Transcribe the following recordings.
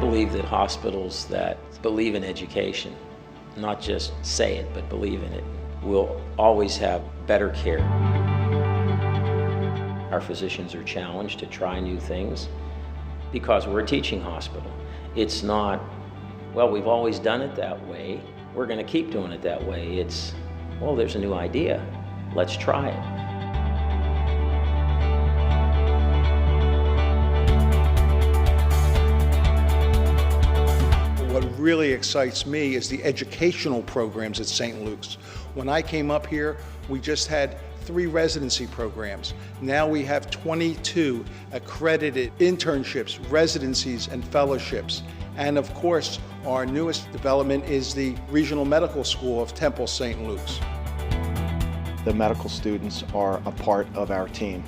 believe that hospitals that believe in education, not just say it, but believe in it, will always have better care. Our physicians are challenged to try new things because we're a teaching hospital. It's not, well, we've always done it that way, we're going to keep doing it that way. It's, well, there's a new idea, let's try it. What really excites me is the educational programs at St. Luke's. When I came up here, we just had 3 residency programs. Now we have 22 accredited internships, residencies, and fellowships. And of course, our newest development is the Regional Medical School of Temple St. Luke's. The medical students are a part of our team.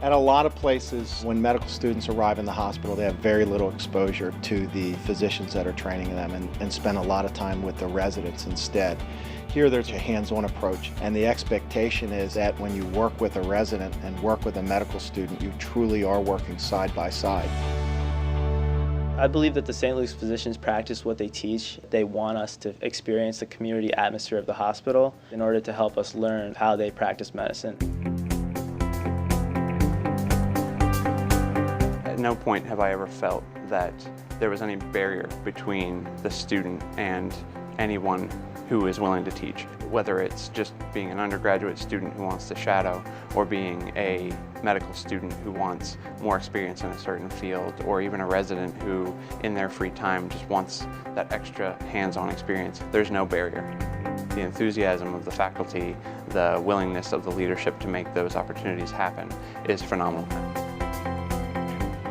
At a lot of places, when medical students arrive in the hospital, they have very little exposure to the physicians that are training them and spend a lot of time with the residents instead. Here there's a hands-on approach, and the expectation is that when you work with a resident and work with a medical student, you truly are working side by side. I believe that the St. Luke's physicians practice what they teach. They want us to experience the community atmosphere of the hospital in order to help us learn how they practice medicine. At no point have I ever felt that there was any barrier between the student and anyone who is willing to teach, whether it's just being an undergraduate student who wants to shadow or being a medical student who wants more experience in a certain field, or even a resident who in their free time just wants that extra hands-on experience. There's no barrier. The enthusiasm of the faculty, the willingness of the leadership to make those opportunities happen is phenomenal.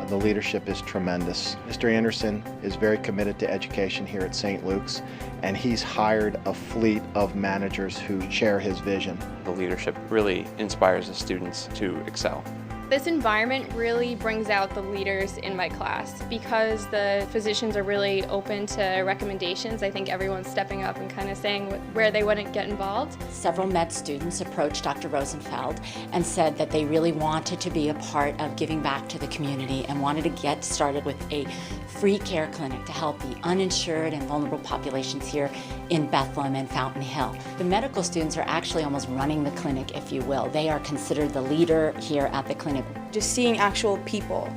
The leadership is tremendous. Mr. Anderson is very committed to education here at St. Luke's, and he's hired a fleet of managers who share his vision. The leadership really inspires the students to excel. This environment really brings out the leaders in my class because the physicians are really open to recommendations. I think everyone's stepping up and kind of saying where they wouldn't get involved. Several med students approached Dr. Rosenfeld and said that they really wanted to be a part of giving back to the community and wanted to get started with a free care clinic to help the uninsured and vulnerable populations here in Bethlehem and Fountain Hill. The medical students are actually almost running the clinic, if you will. They are considered the leader here at the clinic. Just seeing actual people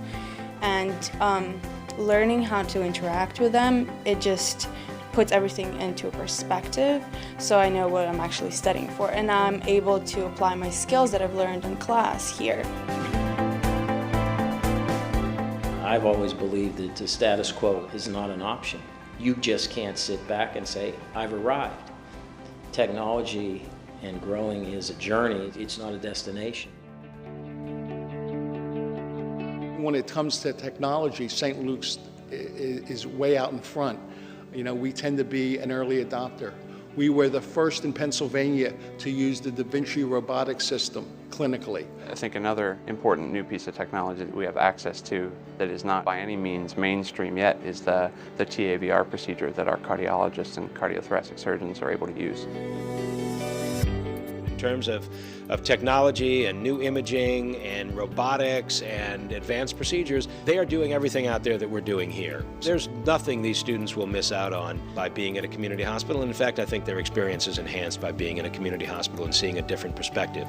and learning how to interact with them, it just puts everything into perspective, so I know what I'm actually studying for, and now I'm able to apply my skills that I've learned in class here. I've always believed that the status quo is not an option. You just can't sit back and say, I've arrived. Technology and growing is a journey, it's not a destination. When it comes to technology, St. Luke's is way out in front. You know, we tend to be an early adopter. We were the first in Pennsylvania to use the Da Vinci robotic system clinically. I think another important new piece of technology that we have access to that is not by any means mainstream yet is the TAVR procedure that our cardiologists and cardiothoracic surgeons are able to use. In terms of technology and new imaging and robotics and advanced procedures, they are doing everything out there that we're doing here. There's nothing these students will miss out on by being at a community hospital. And in fact, I think their experience is enhanced by being in a community hospital and seeing a different perspective.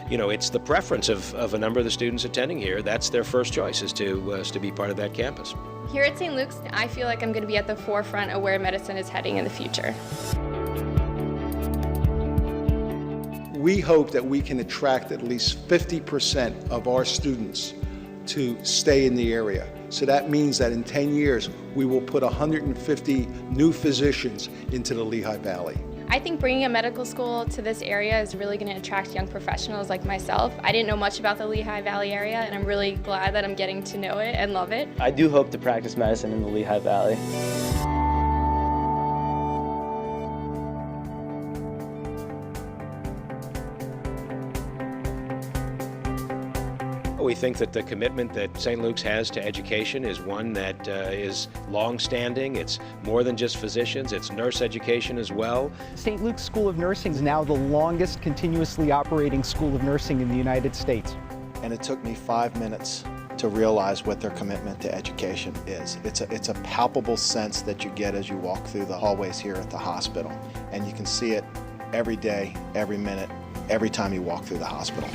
You know, it's the preference of a number of the students attending here. That's their first choice, is to be part of that campus. Here at St. Luke's, I feel like I'm going to be at the forefront of where medicine is heading in the future. We hope that we can attract at least 50% of our students to stay in the area. So that means that in 10 years, we will put 150 new physicians into the Lehigh Valley. I think bringing a medical school to this area is really going to attract young professionals like myself. I didn't know much about the Lehigh Valley area, and I'm really glad that I'm getting to know it and love it. I do hope to practice medicine in the Lehigh Valley. We think that the commitment that St. Luke's has to education is one that is long-standing. It's more than just physicians, it's nurse education as well. St. Luke's School of Nursing is now the longest continuously operating school of nursing in the United States. And it took me 5 minutes to realize what their commitment to education is. It's a palpable sense that you get as you walk through the hallways here at the hospital, and you can see it every day, every minute, every time you walk through the hospital.